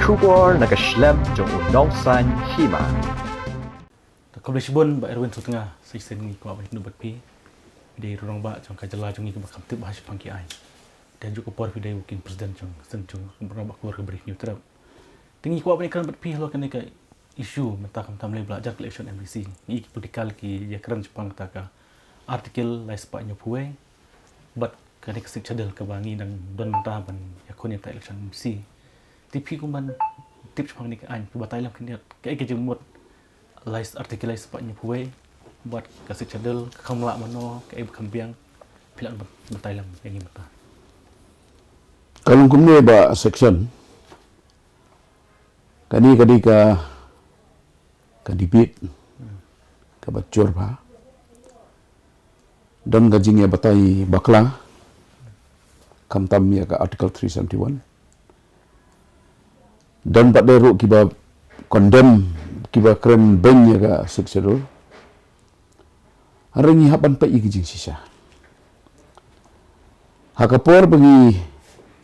Kubor nakaslem jong unongsan Hima. Kablesibon ba Erwin Sutnga sa isen ni ko abay nubat pi. Di rurang ba jong kajala jong ni bakam tib bahas pangki ai. Dan juga por pidai mungkin presiden jong sen jong berapa keluar ke brief new terap. Tingi ko abay kan bat pi lo kan ka isu menta kam tamle belajar election MBC. Ni politikal ki ya keren Jepang ta ka artikel lai spa nyu puai. Bat kan ka sik chadel ka bangi nang don menta ban ya kon ya election MBC. Tipi kuman tips pang ni ka an Batai lam kini ka ke jemut lais artikel lais pak nyuwe buat kasih chadel kamla mano ka kambiang pilan Batai lam yang ini mata. Kalau kumne ba section kadi ka debate ka bacur ba dan gajingnya Batai bakla kamtam ya ka article 371 dan pada ruk kiba condemn kiba krem ben ya ka seksual harangi hapan pa igijing sisa hakapor bagi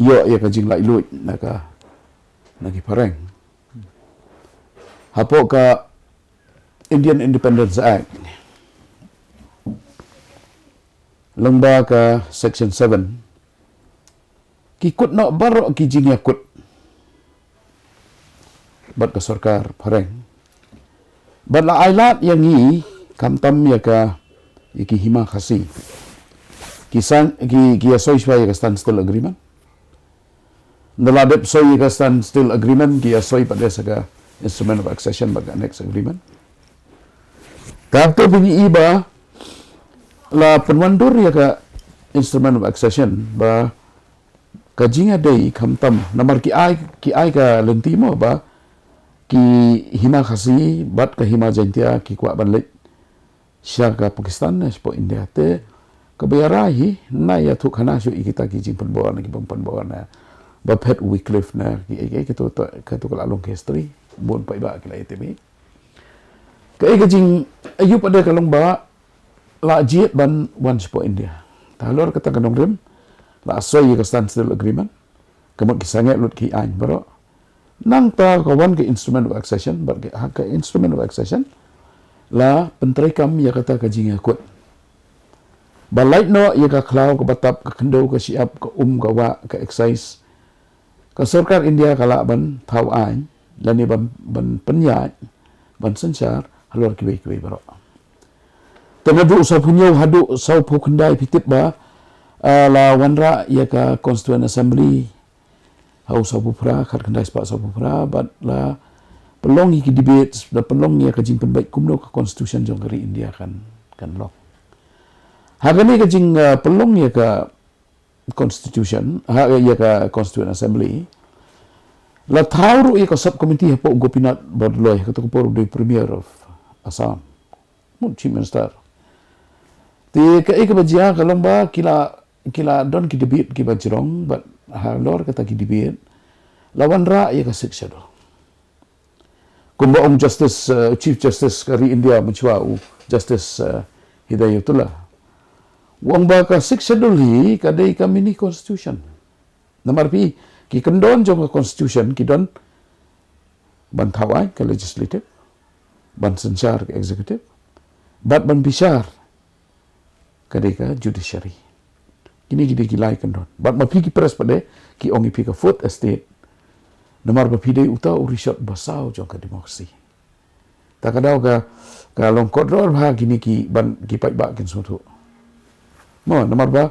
yo ya ka jing lai lut naka nagi pareng hapo ka Indian Independence Act lengba ka section 7 kikut nak barok kijing yakut bat ka sarkar pareng bat la ailat yang ni kamtam ya ka iki Hima khasi kisan ki asoi shwai ka standstill agreement naladep soi ka standstill agreement ki asoi pada saga instrument of accession baga next agreement kapto bunyi iba la penwandur ya ka instrument of accession ba kajinga dei kamtam namar ki ai ka lentimo ba ki Hima khasi bat ka Hima jantia ki kwa banlet syaka Pakistan na spo India te kabayarahi na ya tu khana shu ikita ki jing penbawa na ki penbawa na ba pet Wycliffe na ki to ka to kala long history bon pa iba ki la itb ka jing ayu pada kalong ba la jiet ban wan spo India Halor kata kanong rem la asoi ka standstill agreement kamot ki sangat lut ki an baro nang ta kawan ke instrument of accession bar ke instrument of accession la pentrai kam ya kata ka jinga kut balait no ya ka klau ka batap ka kendo ka siap ka ka wa ka excise ka sarkar India kala ban thau ai lani ban penyat ban sensar Halor ki bai baro temadu sa punyo hadu sau pu kendai pitip ba la wanra ya ka constituent assembly hau sabupra khat kandai spa sabupra bat la pelong ki debate la pelong ya kajing penbaik kumno ka constitution jong kari India kan lo hagani kajing pelong ya ka constitution ya ka constituent assembly la thauru ya ka subcommittee hapo Gopinath Bardloy ka to por the premier of Assam chief minister ti ka bajia kalong ba kila don ki debate ki bajrong but Halor kata ki debate lawan ra ya ka siksha do kumba justice chief justice kari India menchwa justice Hidayatullah wang ba ka siksha do li kadai ka mini constitution namar pi ki kendon jong ka constitution ki don ban thawai ka legislative ban sensar ka executive bat ban bishar kadai ka judiciary ini kita gilai kendon. Bat ma pigi press pade ki ongi pika food estate. Namar ba pidai uta urishat basau jong ka demokrasi. Ta kadau ka long kodrol ha gini ki ban ki pai ba kin sutu. Mo namar ba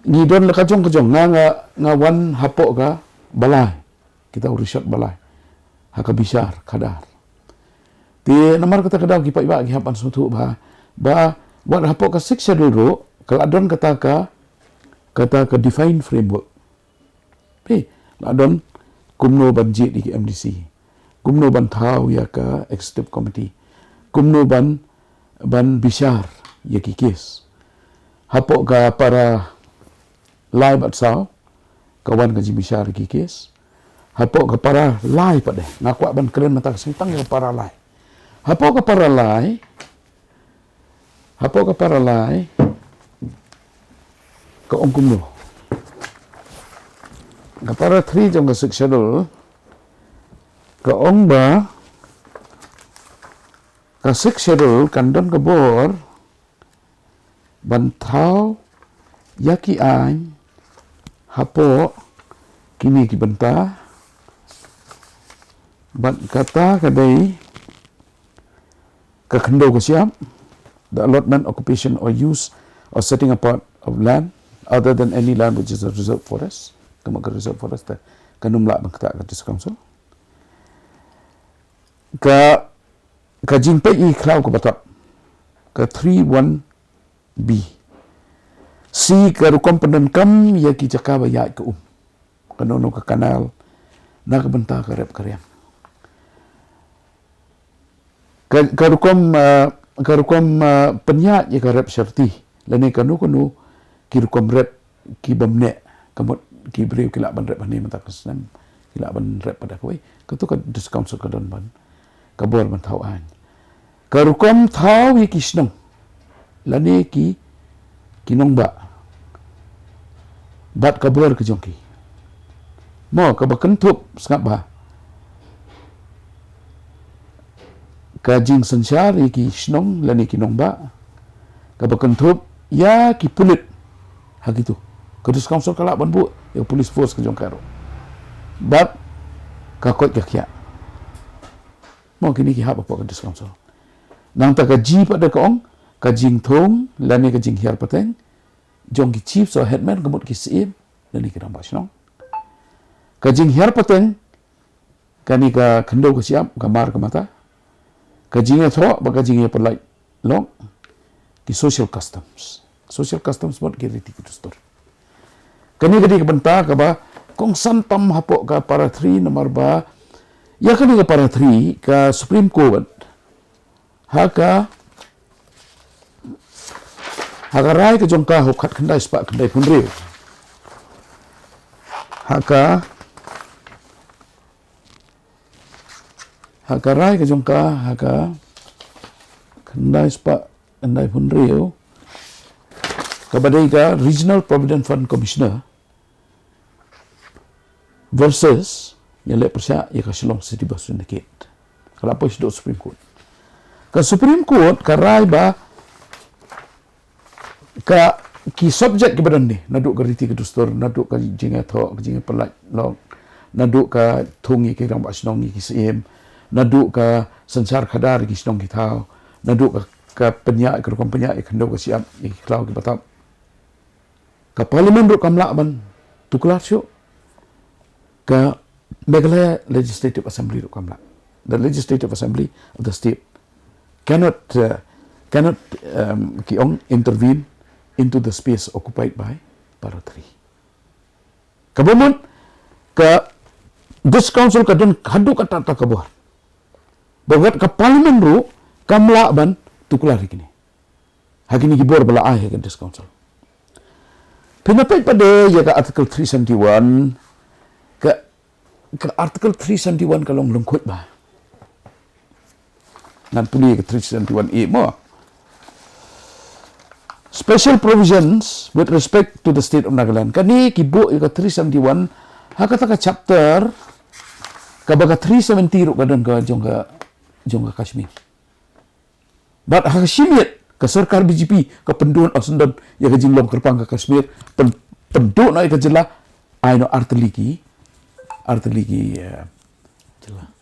ni don la kajong nga wan hapo ka balai. Kita urishat balai. Ha ka bisar kadar. Ti namar kata kadau ki pai ba ki hapan sutu ba wan hapo ka siksha dulu kalau adon kata ka define framework. Ladon kumno banjit di MDC. Kumno ban thau ya ka executive committee. Kumno ban bishar ya ki kes. Hapo ka para lai bat sao kawan ka bishar ki kes. Hapo ka para lai pade. Ngakwa ban keren mata sentang ka para lai. Hapo ka para lai ka ongkumno kapara 3 jong ka schedule kaong ba ka six schedule kandon kabor bantau yaki an hapo kini ki banta ban kata kadai ka khando ko siam the allotment, occupation or use or setting apart of land other than any land which is a reserved forest. Kamu ke reserved forest ta kanum la bang kata ka council. Ka jingpe i klau ko batap ka 31B si ka rukom pendan kam ya ki jakaba ya ka kanono ka kanal na ka benta ka rep karyam ka rukom penyat ya ka rep syarti lane kanu ki rukom rep ki bamne kamot ki breu ki laban rep ni mata kasnam ki laban rep pada koi ka tu ka discount ka don ban ka bor ban thau an ka rukom thau ya ki snong lane ki kinong ba bat ka bor ka jongki mo ka bakan thup sngap ba ka jing sanchar ki snong lani ki nong ba ka bakan thup ya ki pulit ha gitu ka dus council kala ban bu ya police force ka jong karo bat ka kot ka kya mo kini ki haba ka dus council nang ta ka ji pa de ka ong ka jing thong lani ka jing hiar pateng jong ki chief so headman ka mot ki sim lani ki ramba snong ka jing hiar pateng kani ka khando ka siam ka mar ka mata ka jing tho ba ka jing per like long ki social customs mot ki riti ki tustor kani ka benta ka ba kong santam hapo ka para 3 nomor ba ya kani ka para 3 ka supreme court haka rai ka jongka hokhat khandai spa khandai punri haka rai ka jongka haka khandai spa khandai punri ka badai ka regional provident fund commissioner versus yang lek persya ya ka Shillong City Bus Syndicate kalau apa do Supreme Court ka Supreme Court ka rai ba ka ki subject ke badan ni naduk ka riti ke dustur naduk ka jinga tho ka jinga pelak long naduk ka thungi ke rang ba snong ki sim naduk ka sansar khadar ki snong ki thau naduk ka penyak ke rukom penyak khando ka siap ki klau ki batap ka parlimen ru kamla ban tuklar syu ka Meghalaya Legislative Assembly ru kamla the Legislative Assembly of the state cannot intervene into the space occupied by para 3. Kabumon ka this council ka don hadu ka tata kabor. Bagat ka parliament ru kamla ban tuklar kini. Hakini gibor bala ai ka this council. Pinapay pada ya ka article 371 ka article 371 ka long lungkot ba. Nan puli ka 371A mo. Special provisions with respect to the state of Nagaland. Kani kibo ika 371 hakata ka chapter kabaga 370 ru kadon ka jong ka Kashmir. But hakashimit ka sarkar BJP ka pendun osndon ya ka jinglom kerpang ka Kashmir pendun na ika jela aino arteliki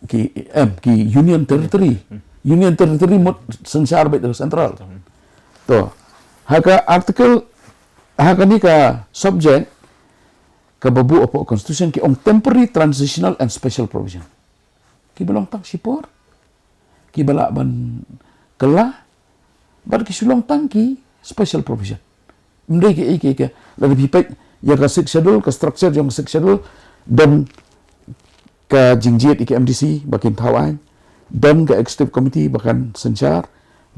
ki union territory mot sensar bet central. To haka article haka ni ka subject ka babu opo constitution ki on temporary transitional and special provision ki belong tang sipor ki bala ban kala bar ki sulong tang ki special provision mdai ke lebih baik ya ka six schedule ka structure yang six schedule dan ka jingjiat ki MDC bakin tawan dan ka executive committee bahkan sencar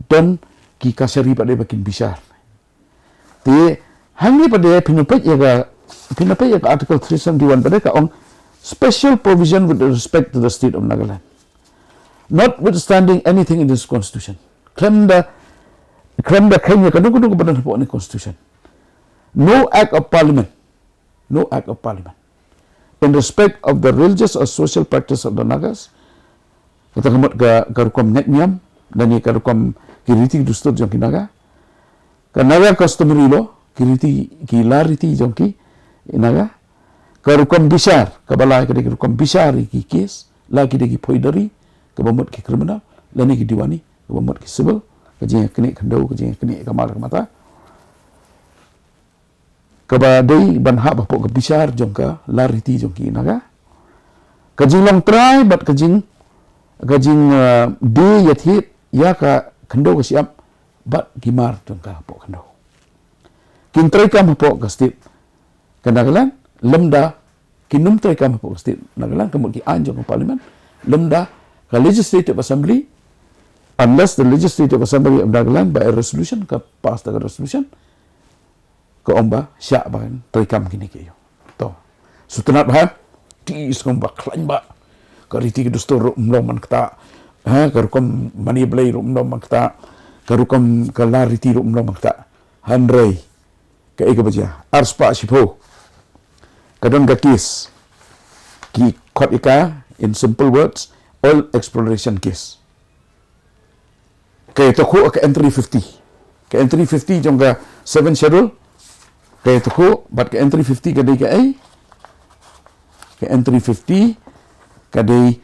dan ki kasari pada bakin bisar ti hangi pada pinapay ya ka article 371 pada ka on special provision with respect to the state of Nagaland notwithstanding anything in this constitution kremda kanya kadung pada ni constitution no act of parliament in respect of the religious or social practice of the Nagas kata kamot ka rukom net nyam dan ka rukom kiriti dustur jong kinaga kanaga customary law kiriti ki lariti jong ki inaga ka rukom bisar ka balai ka rukom bisar ki kes la ki poidari ka bamot ki criminal lani ki diwani ka bamot ki civil ka jeng kini kendo ka jeng kini kamal ka mata ka ba dei ban ha ba po ka bisar jong ka lariti jong ki inaga ka jing long try bat ka jing de yathit ya ka kendo ka siap bat gimar jong ka po kendo kin try ka po ka state kanagalan lemda kinum try ka po ka state nagalan kamot ki anjong ka parliament lemda ka legislative assembly unless the legislative assembly of Nagaland by a resolution ka pass the resolution ka omba sya ba try kam kini kayo to sutunat ba ti iskom ba klan ba ka riti ki dustur umlo man kata ha ka rukom mani blai umlo man kata ka rukom ka la riti umlo man kata hanrei ka ika baja arspa sipo kadon ka case ki khot ika in simple words oil exploration case kaya to ko ka entry 50 ka entry 50 jong ka 7 schedule kaya to ko but ka entry 50 ka dei ka ai ka entry 50 ka dei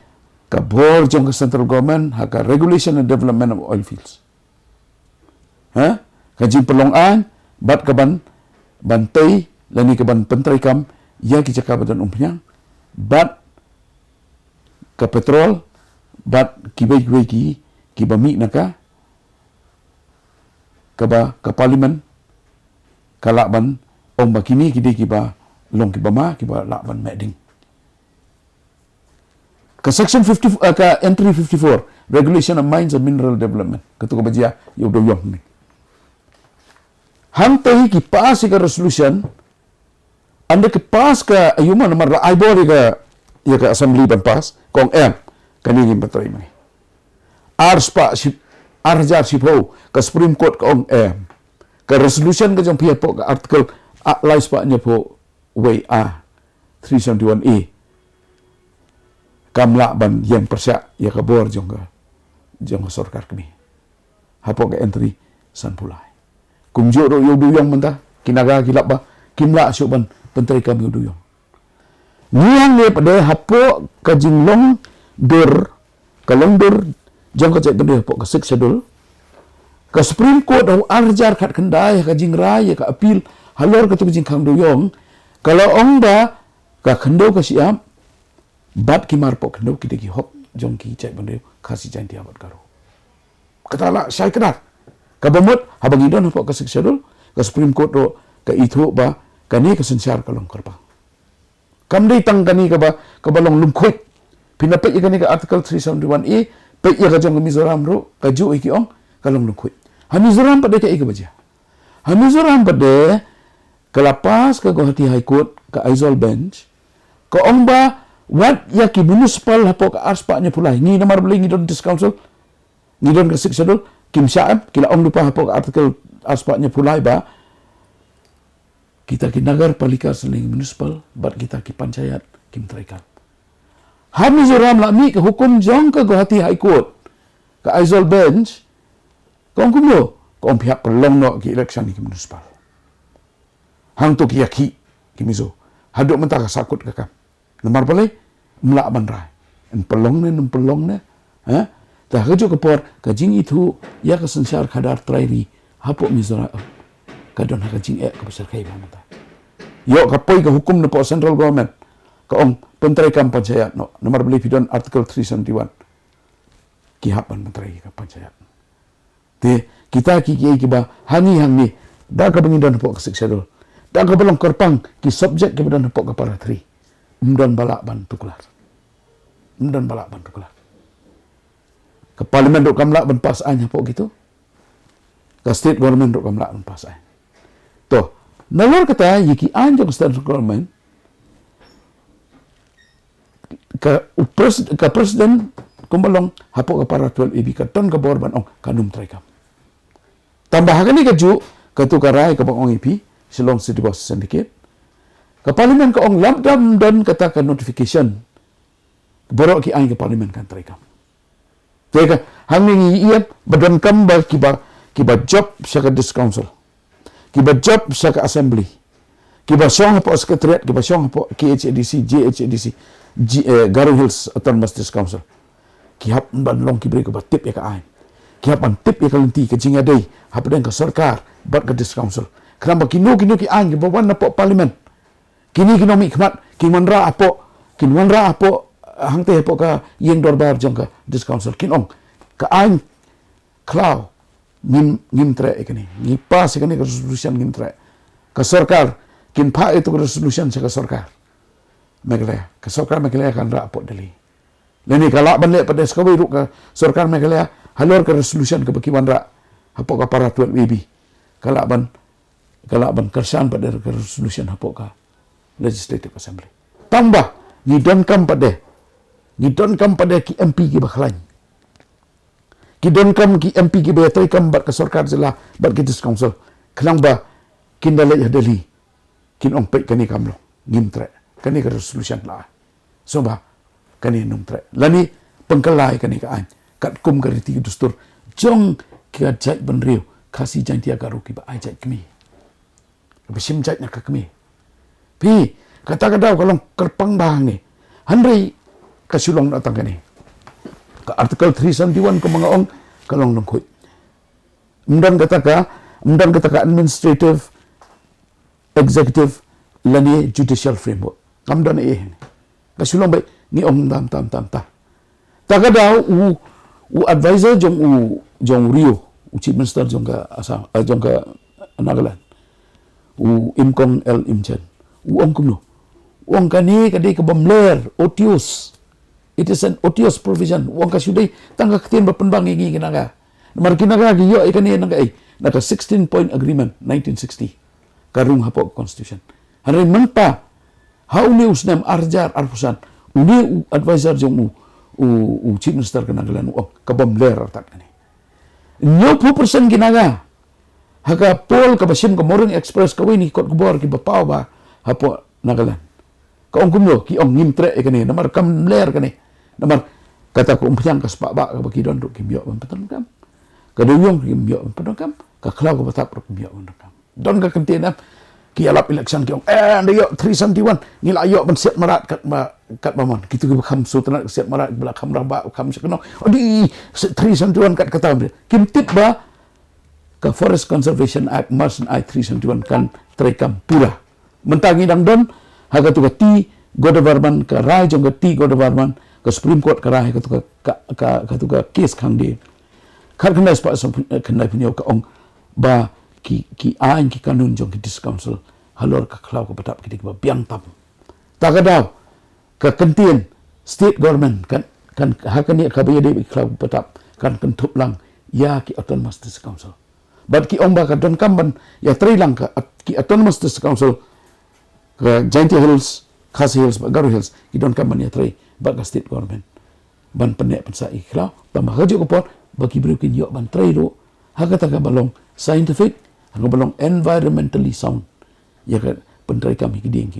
ka board jong ka central government ha ka regulation and development of oil fields ha ka jing pelongan bat ka bantai lani ka ban pentrai kam ya ki cakap badan umpiang bat ka petrol bat kibai ki bami naka ka parlimen ka lakban om bakini kidi kiba long kibama kiba lakban meding ka section 50 ka entry 54 regulation of mines and mineral development ketua bajia yo do yong ni hantai ki pass ka resolution anda ke pass ka ayuma nomor la aibor ka ya ka assembly ban pass kong kani ngim patrai mai arspa arjar sipo ka Supreme Court ka ka resolution ka jong pihak po ka article lies pa nya po way 371A kamla ban yang persya ya ka bor jong sarkar kami hapo ka entry san pulai kumjo ro yo duyong menta kinaga kilap ba kimla ban pentri kami duyong niang ne pada hapo ka jinglong dur kalong dur jang ka cek gede po ka six schedule ka Supreme Court au arjar khat kendai ka jingrai ka appeal halor ka tu jing khang doyong kalau ongda ka khendo ka siam bat kimar po khendo ki degi hop jong ki cek bende khasi jan dia bat karo kata la sai kedar ka bomot habang idon po ka six schedule ka Supreme Court ro ka ithu ba kani ka sensar kalong karpa kam dei tang kani ka balong lumkhoi pinapet kani ka article 371A pe ya ka jong Mizoram ro ka ju iki ong kalong lumkhoi Mizoram pada ka ika baja Mizoram pada kelapas ka Guwahati High Court ka Aizol Bench ka ong ba wat ya ki municipal hapo ka arspa nya pulai ni namar beli ni don council ni don ka six schedule kim syaab kila ong lupa hapo ka article arspa nya pulai ba kita ki nagar palika seling municipal bat kita ki panchayat kim traikam Mizoram la mi ka hukum jong ka Guwahati High Court ka Aizol Bench kong kumlo kong pihak pelong no ki election ki municipal hang tu ki yaki ki mizo haduk mentah ka sakut ka kam nomor boleh melak bandrai en pelong ne ha dah kerja ke por ka jing itu ya ka sensar kadar trairi hapuk Mizoram kadon ha ka jing ka besar kai mata yo ka poi ka hukum no po central government ka ong pentrai kam panchayat no nomor boleh pidon article 371 ki hapan mentrai ka panchayat te kita ki ba hani hang ni da ka bangin po ka six schedule da ka belong kerpang ki subject ke badan po ka para 3 umdan balak ban tuklar ke parlimen dok kamla ban pas anya po gitu ke state government dok kamla ban pas anya to nalor kata yiki anjong state government ka presiden kumbalong hapo ka para 12 AB ka ton ka borban ong kanum traikam tambahan ni kaju katu karai ka ong EP silong city boss syndicate ka parlimen ka ong labdam dan kata ka notification borok ki ai ka parlimen kan traikam Teka, hanging iyan, badan kam ba kiba job sa ka dis council. Kiba job sa ka assembly. Kiba siyong po secretariat, kiba siyong po KHADC, JHADC, Garo Hills Autonomous Dis Council. Kihap ban long kibri ko ba tip ya ka ain. Kihap ban tip ya ka lenti ka jinga day, hapadan ka sarkar, bat ka dis council. Kenapa kinu ki ain, kiba wan na po parliament. Kini mi khmat, kinwanra apo, hangte po ka yeng dorbar jong ka dis council. Kinong, ka ain, klaw, ngim tre ikani. Ngipa sikani ka resolution ngim tre. Ka sarkar, kinpa itu ka resolution sa ka sarkar. Megalaya, ka sarkar megalaya kan ra apo dali. Lani kala banle pada skawi ru ka sarkar megalaya halor ka resolution ka bakiwan ra hapo ka para tuan baby. Kala ban kersan pada ka resolution hapo ka legislative assembly. Tambah ni don kam pada ki MP ki baklan. Ki don kam ki MP ki betoi kam bat ka sarkar jela bat ki dis council. Kelang ba kindale dali. Kin ong pek kani kamlo ngimtre. Kani ka resolution la. So ba kani nung tre. Lani pengkelai kani ka an. Kat kum ka riti dustur. Jong kia jait ban riu. Kasi janti agaru ki ba ai jait kami. Besim jait nak kami. Pi kata daw kalong kerpang bahang ni. Handai kasulong datang kani. Ka artikel 371 ko mga ong kalong nungkut. Mdan kata ka administrative executive lani judicial framework. Kamdan kasulong bay ni om tam. Taka daw u advisor jong Rio, chief minister jong ka Nagaland. U imkong el imchen. U om kumno. Uang kani kadai ka bamler odious. It is an odious provision. Uang ka sudai tangga ketien berpenbang ingi kinaga. Namar kinaga giyo ikani nanga naka 16 point agreement 1960. Karung hapo constitution. Hari menpa hau ni usnam arjar arpusan. Uni advisor jong chief minister Nagaland kabam ler tak ni. 90% kinaga. Haka pol ka basim ka Morning Express ka wini kot kubor ki bapaw ba hapo Nagaland. Ka ong kumyo ki ong ngimtre kani namar kam ler kani. Namar kata ko umpiang ka spa ba ka bakidon ro kimyo paton kam. Ka duyong kimyo paton kam. Ka klaw ka batap ro kimyo paton kam. Don ka kentina ki alap election ki ong ndayo 371 ngila ayo ban set marat kat mamon kitu ki bakam sutna set marat belakam raba kam sekono odi 371 kat kata kim tip ba ka Forest Conservation Act Marsin Act 371 kan trekam pura mentangi dang don haga tu ka ti godavarman ka rai jong ka ti godavarman ka Supreme Court ka rai ka tu ka case khang di khar khnai spa khnai punyo ka ong ba ki ain ki kanun jong ki dis council halor ka klau ka batap ki ba biang tam takadaw ka kentien state government kan hakani ka baye de klau batap kan kentup lang ya ki autonomous dis council but ki ong ba ka don kamban ya tri lang ka ki autonomous dis council ka Jaintia Hills Khasi Hills Garo Hills ki don kamban ya tri ba ka state government ban penek pensa iklau tambah hajo ko por bagi berukin yo ban tri do hakata ka balong scientific ang balong environmentally sound ya ka pentrai kami kiding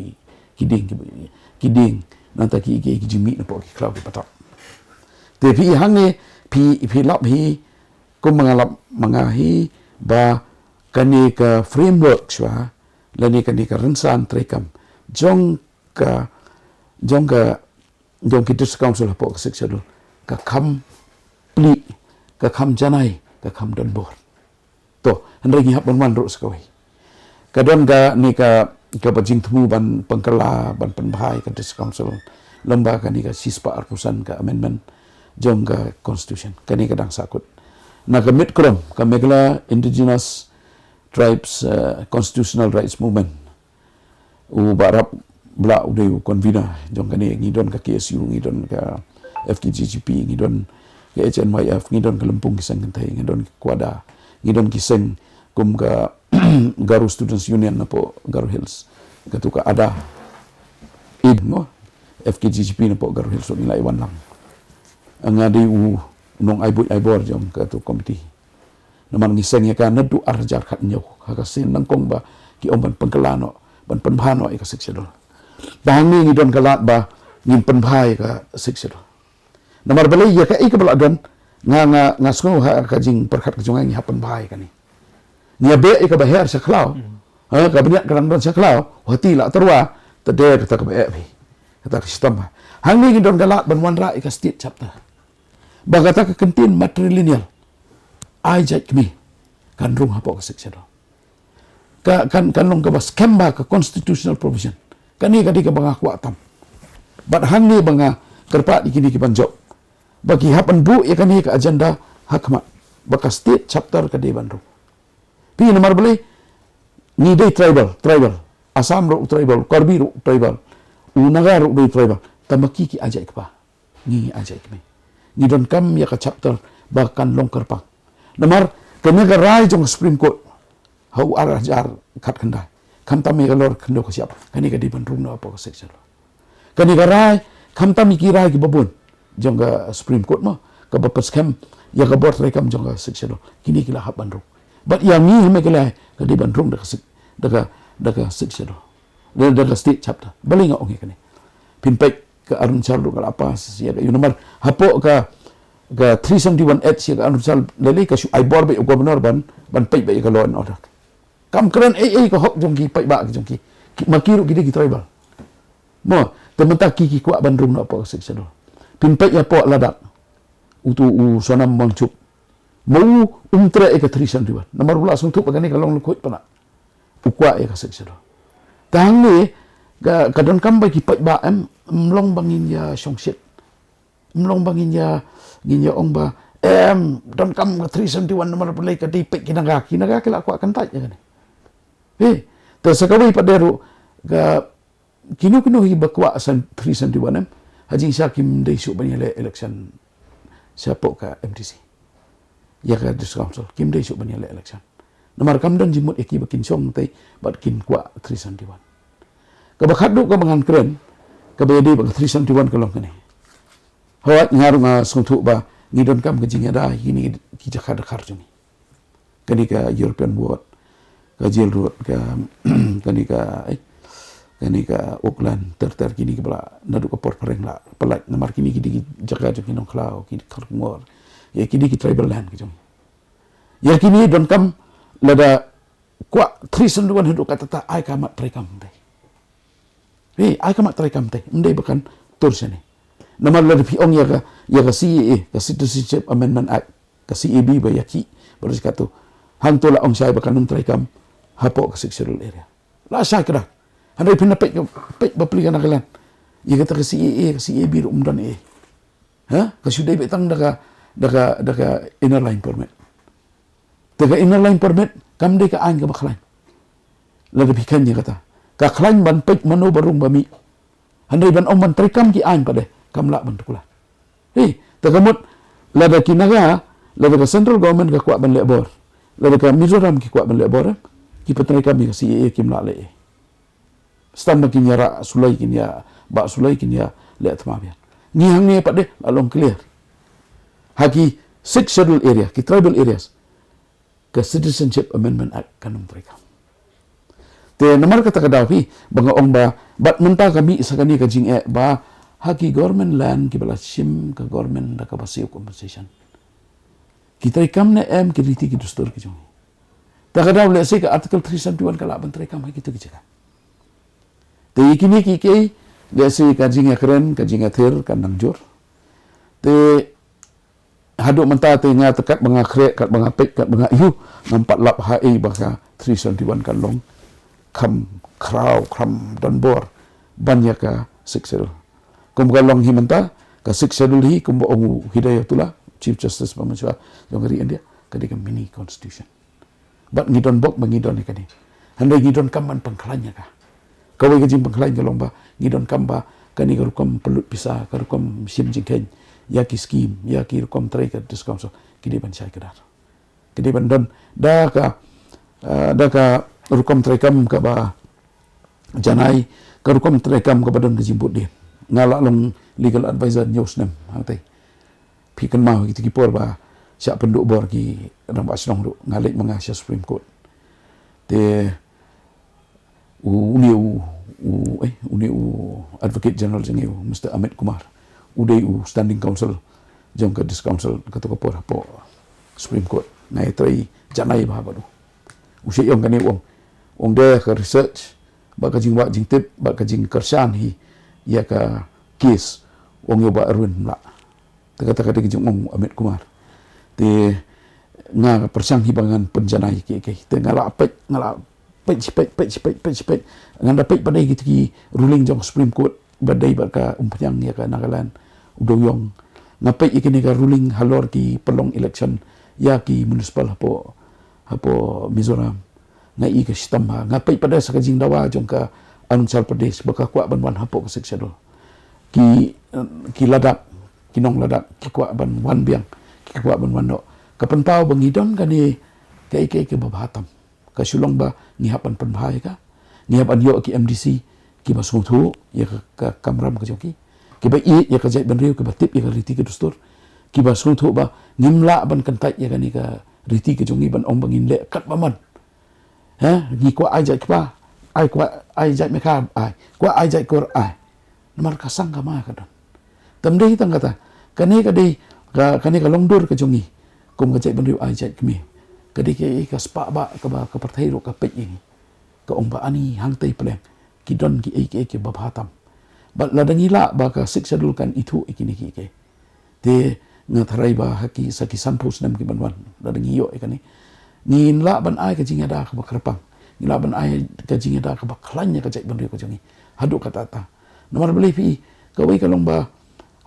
nanta ki jimi na po ki cloud patok te pi hange pi lap hi ko mangahi ba kani ka framework swa lani kani ka rensan trekam jong ki dis council po ka seksyon ka kam pli ka kam janai ka kam donbor to hendai ngihap ban ro sekawai kadon ga ni ka pajing temu ban pengkela ban penbahai ka dis council lembaga ni ka sispa arpusan ka amendment jong ka constitution kani kadang sakut na ka mitkrom ka megla indigenous tribes constitutional rights movement u barap bla udai convener jong kani ngidon ka KSU ngidon ka FKGGP ngidon ka HNYF ngidon ka Lempung Kisang Kentai ngidon Kuada ngidon kiseng kum ka Garo Students Union na po Garo Hills katu ka ada id mo FKGGP na po Garo Hills so nila iwan lang ang adi nung aibor jom katu komiti naman ngiseng ya ka nadu arjar kat nyo hakasin nangkong ba ki omban pengkelano ban penbhano ay ka seksidol dangi ngidon kalat ba ngin penbhai ka seksidol namar balay ya ka ikabal adon nga sku ka jing perkhat ka jungai hapan bai kan ni nia be ka bahar sa khlau ka banyak kadang don sa khlau hati la terwa tade ka be bi kata ka sistem hang ni don galak ban wan ra ka state chapter bagata ka kentin matrilineal ai jat kmi kan rung hapo ka section kan long ka bas kemba ka constitutional provision kan ni ka di ka banga kuatam bat hang ni banga kerpa ikini ki banjok bagi hapan bu ya kan ni ka agenda hakmat baka state chapter ka de banru pi nomor boleh ni de tribal asam ro tribal karbi ro tribal unaga ro tribal tamaki ki ajai ka ni ajai kmi ni don kam ya ka chapter bahkan long kerpa nomor kena ka rai jong supreme court hau arajar kat kendai kam tam ya lor kendo ka siap kani ka di banru no apa ka section kani ka rai kam tam ki rai ki babun jong ka supreme court mo ka bapas kam ya ka bot rekam jong ka section kini kila hab banru but yang ni me kila ka di banru da ka section da ka state chapter baling ong kani pinpek ka arun charlu ka apa sia ka nomor hapo ka 371 sia ka arun chal lele ka ai bor be governor ban pe be ka law and order kam kran ka hok jong ki pe ba jong ki makiru ki tribal mo tementak ki kuat bandung no apa section pinpek ya po ladak utu sonam mangcup mau umtre ka 371 nomor pula sung tu pagani kalong lukut pana ukwa ka section tang ni kadon kam ba ki pe ba mlong bangin ya songsit mlong bangin ya ginya ong ba don kam 371 nomor pulai ka di pe kinaga kila kuat kan tai kan tersakawi paderu ga kinu hi bakwa san 371 haji sakim dei su banyale election siapa ka MTC ya ka dis council kim dei su banyale election nomor kam don jimut eki bakin song tai bat kin kwa 371 ka bakhadu ka bangan kren ka bayadi ba 371 kalong kani hawat ngaru nga sungtu ba ngidon kam ka jingya da hini ki jakha dakhar jumi kani ka European board ka jail road ka kani ka Auckland ter kini ke bala nadu ka port pareng la pelat namar kini ki jaga jo kinong klau ki khangor ya kini ki tribal land ki jom ya kini don kam lada kwa 301 hidup kata ta ai kamat trekam dai ai kamat trekam dai ndai bakan tur sini namar lada piong ya ka CAA ka Citizenship Amendment Act ka CAB ba yaki baru kata hang tola ong sai bakan trekam hapo ka sexual area la sai kada handai pina pek bapli kana kalan ya kata ka CAA ka CAB ro umdan ka sudai betang daga inner line permit daga inner line permit kam de ka an ka baklan laga bikan ya kata ka klan ban pek mano barung bami handai ban ong ban trekam ki an pade kam la ban tukula tagamot laga kinaga laga ka central government ka kwa ban lebor laga ka Mizoram ki kwa ban lebor ki patrai kami ka CAA kim la le stam kin yara sulai kin ya ba sulai kin ya le atmabia ni hang ni pade along clear haki six scheduled area ki tribal areas ka Citizenship Amendment Act kanum mereka te namar kata kadawi banga ong ba bat menta kami sakani ka jing ba haki government land ki bala sim ka government da ka basiu compensation kita ikam ne ki riti ki dustur ki jong ta kadaw le se ka article 371 kala ban trekam haki tu ki jaga te ikini ki ke le se ka jing keren ka jing thir ka nangjur te hadu menta te nga tekat banga kre kat banga pek kat banga yu nampak lap hai baka 371 kan long kam kraw kram dan bor banyak ka sexual kum galong himanta ka sexual hi kum ongu hidayatullah chief justice pamaswa yang ngari india kadika mini constitution bat ngidon bok bangidon ikani handai ngidon kaman pangklanya ka kawai ka jing pangklan galong ba ngidon kamba kani garukom pelut pisa garukom sim jingken yaki scheme yaki rukom trai ka discount so kidi ban sai kadar kidi ban don da ka rukom trai kam ka ba janai ka rukom trai kam ka badan jimbut din ngala long legal advisor news nem hantai pikan mau gitu ki por ba siap penduk bor ki ram asnong du ngalik mengasya Supreme Court te uniu advocate general jengeu Mr. Amit Kumar udai standing counsel jong ke dis council ketua kapor hapo Supreme Court ngai trai janai ba baru usia yong kani wong de ke research ba ka jing tip ba ka jing kersan hi ya ka case wong yo ba Erwin la kata de jong Amit Kumar te nga persang hibangan penjanai ke te ngala pet nganda pet pada gitu ki ruling jong Supreme Court badai ba ka umpyang ya ka Nagaland udoyong ngapai ikini ka ruling Halor ki pelong election ya ki municipal hapo Mizoram ngai ka sistem ngapai pada sakajing dawa jong ka Arunachal Pradesh baka kwa ban hapo ka seksado ki ladak kinong ladak ki kwa ban wan biang ki kwa ban wan no kapentau bangidon kani ke babatam ka sulong ba ngihapan penbahai ka ngihapan yo ki MDC ki basung thu ya ka kamram ka joki ki ba i ya ka jai ban riu ki ba tip ya ka riti ka dustur ki basung thu ba ngimla ban kantai ya kani ka riti ka jongi ban ong bangin le kat baman ni kwa ai jai kwa ai jai me ka ai kwa ai jai kor ai namar ka sang ka ma ka don tamdei tang kata kani ka longdur ka jongi kum ka jai ban riu ai jai kmi kadi ke spa ba ka parthai ro ka pet ini ka ong ba ani hang tai pleng ki don ki ke babatam ba ladangila ba ka siksadul kan itu ikini ki te ngatharai ba haki saki sampus nam ki banwan ladangi yo ikani ngin la ban ai ka jinga da ka bakrapang ngila ban ai ka jinga da ka baklanya ka jai ban riu ka jongi hadu kata ta nomor beli pi ka wei ka long ba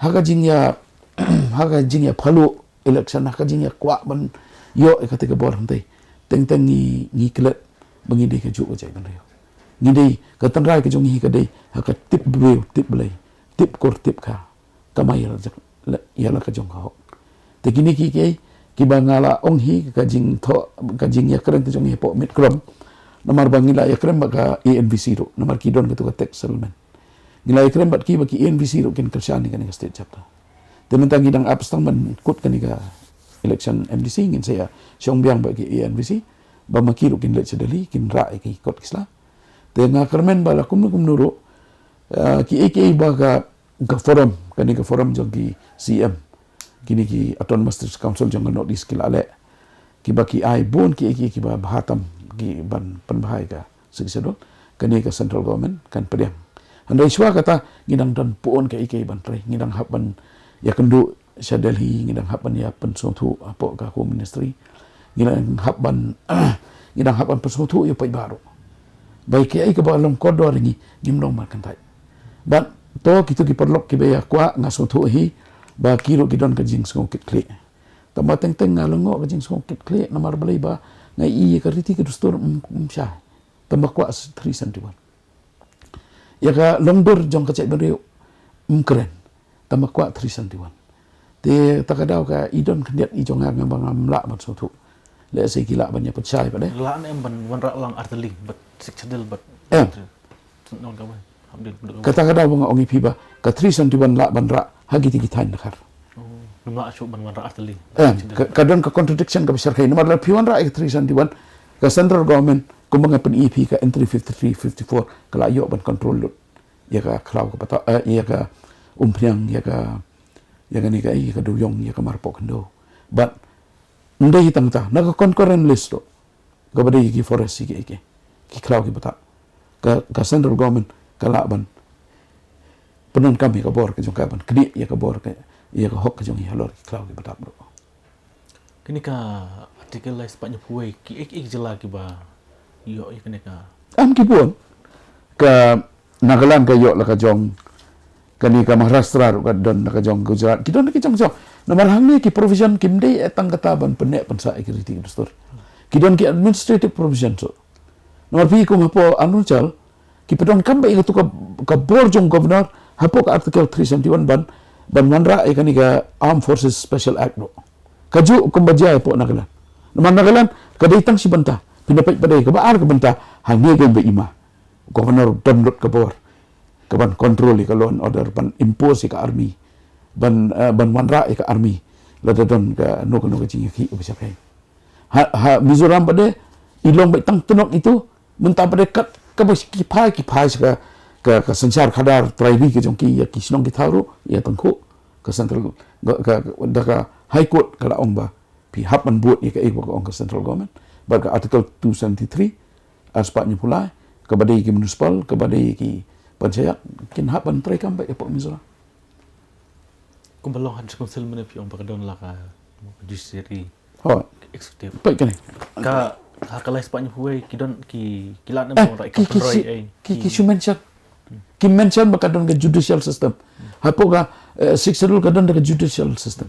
haka jingya phalu election haka jingya kwa ban yo ketika bor hantai teng ni klet bangide ke juk jai ban riu ngidei ka tanrai ke jongi ka dei haka tip beu tip belai tip kor tip ka kamai ya la ka jong ka te kini ki bangala ong hi ka jing ya kren ke jongi po mit krom namar bangila ya kren baka ANVC ro namar ki don ke tu ka tax settlement ngila ya kren bat ki baki ANVC ro kin kersan ni ka state chapter tementang gidang abstang man kut ka ni ka election MDC ngin saya siong biang bagi ANVC ba makiru kin le sedali kin ra ki kot kisla te nga kermen bala kum nuru ki ba ka forum kani ka forum jong ki CM kini ki autonomous council jong no dis kila ale ki ba ki ai bon ki ba bahatam ki ban penbahai ka sigsedol kani ka central government kan pediang andai swa kata ngidang dan puon ka ban trai ngidang haban ya kendu Delhi ngidang haban ya pensotu apo ka home ministry ngidang haban pensotu ya pai baru baik ai ka balong kodor ni gimdong makan tai ban to kitu ki perlok ki beya kwa ngasotu hi ba kiro gidon ka jing skongkit kle tama teng ngalongo ka jing skongkit kle namar balai ba ngai i ka riti ka dustur sha tama kwa 371 ya ka longdur jong ka cai beriu keren tama kwa 371 te takadaw ka idon kendiat ijong ngambang amla bat sotu le se kila banyak percaya pada la em ban wan ra lang arteling but siksadel but non ka wan kata kadaw nga ongi piba ka 371 la ban ra hagi ti kitan nakar numa asu ban wan ra arteling kadon ka contradiction ka besar kai nomor la piwan ra 371 ka central government kumbang pen EP ka entry 53 54 kala yo ban control lut ya ka kraw ka pata ya ka umpriang ya ka ni ka duyong ya ka marpo kendo but ndai hitang ta naga concurrent list to ka badai ki forest ki kraw ki pata ka central government kala ban penon kami ka bor ka jong ka ban kedi ya ka bor ka ya ka hok ka jong Halor ki kraw ki pata bro kini ka artikel la sepatnya puai ki jela ki ba yo kini ka am ki pun ka Nagaland ka yo la ka jong kani ka Maharashtra ro ka don ka jong Gujarat ki don ki jong nomor hang ni ki provision kim dei etang kataban penek pensa security dustur ki don ki administrative provision so nomor pi ko mapo Arunachal ki pedon kam ba itu ka bor jong governor hapo ka article 371 ban manra kani ka Armed Forces Special Act ro kaju kumbaja po Nagaland nomor Nagaland ka deitang si banta pinapai padai ka baar ka banta hang ni ka ba ima governor domdot ka bor kaban kontrol ka law and order ban impose ka army ban wanra ka army lada don ka no ka jingi ki bisa kai Mizoram pade ilong bai tang tunok itu mentah pade kat ka bas ki phai ka sansar khadar tribe ki jong ki ya ki snong ki tharu ya tangkho ke central ka high court kala ong ba pi hap man buat ka ong ke central government ba ka article 273 aspaknya pula kepada ki municipal kepada ki panchayat kin hap man try kam ba epok Mizoram Kung balong hadis konsil mana pi ong pakadon lah ka judiciary ho eksekutif. pai kan Ka hakalai sepatnya huai kidon kilat na mo rai ka penroi ai. ki mention bakadon ke judicial system hapo ka schedule kadon ke judicial system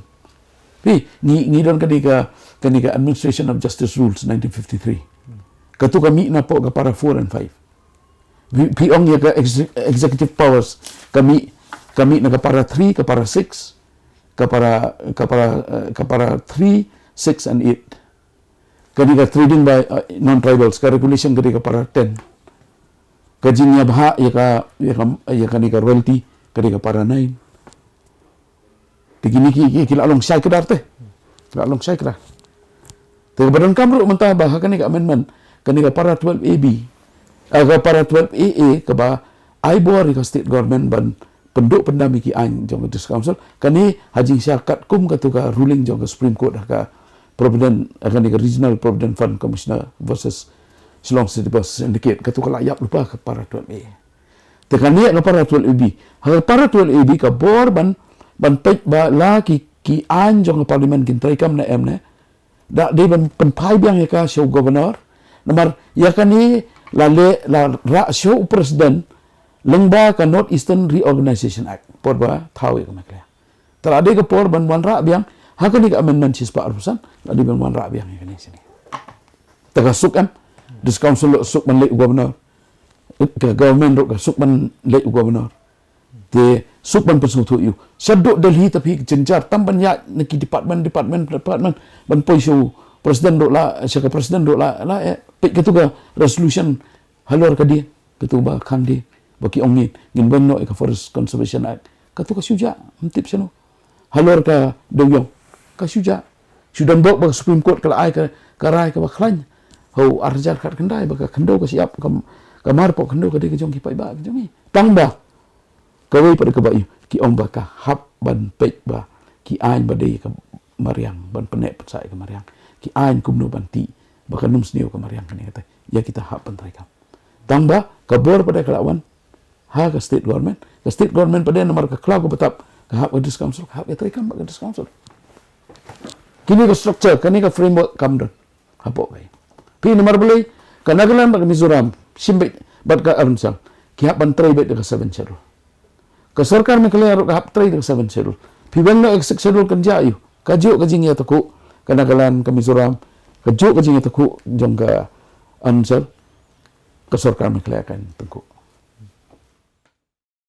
ni don ka administration of justice rules 1953 katu kami na po ka para 4 and 5 piong ya ka executive powers kami na ka para 3 ka para 6 ka para 3 6 and 8 kani ka trading by non-tribals ka regulation kani ka para 10 kajinya bah ya kani ka royalty kani ka para 9 tigini ki lalong syai kedar teh lalong syai kedar te badan kamru mentah bah kani ka amendment kani ka para 12 AB ka para 12 AA ka ba ai bor ka state government ban penduk pendami ki an jong British Council kani haji syakat kum ka tu ka ruling jong Supreme Court ka Provident akan di Regional Provident Fund Commissioner versus Shillong City Bus Syndicate ka tu ka layak lupa ka para 12A tekan ni ka para 12AB ha para 12AB ka bor ban pek ba la ki an jong parliament kin trai kam na em ne da de ban penpai biang ya ka show governor nomor ya kani la ra show president lengba ka North Eastern Reorganization Act por ba thawi ka makla tara de ka por ban ra biang ha kani ka amendment sis pa arusan la de ban ra biang ya kani sini taga suk am this council suk ban le governor ka government ka suk ban le governor te suk ban pesu tu yu saduk Delhi tapi jenjar tamban ya neki department ban poisu presiden dok la syaka presiden dok la pik ketu ka resolution halor ka dia ketu ba kan dia baki ongin ngin ban no ka forest conservation act ketu ka suja mentip seno halor ka doyong ka suja sudan bok ba Supreme Court kala ai ka rai ka ba khlan ho arjar kat kendai ba ka kendo ka siap ka mar pok kendo ka dia ka jong ki pai ba ka jong ni tang ba kawai pada ke bayu ki ong ba ka hap ban pek ba ki ain ba dei ka mariang ban penek pesai ka mariang ki ain kumno ban ti ba ka num sneu ka mariang kani kata ya kita hap ban trai kam tang ba ka bor pada kelawan ha ka state government pada nomor ka klau ka betap ka hap ka council ka hap ka trai kam ba ka council kini ka structure kani ka framework kam don hapo kai pi nomor boleh ka Nagaland ba ka Mizoram simbit bat ka Arunchal ki hap ban trai bet ka 7 schedule ka sarkar me kale ka hap trai ka 7 schedule pi bang na schedule kan jayu ka jo ka jing ya taku ka Nagaland ka Mizoram ka jo ka jing ya taku jong ka Arunchal ka sarkar me kale kan taku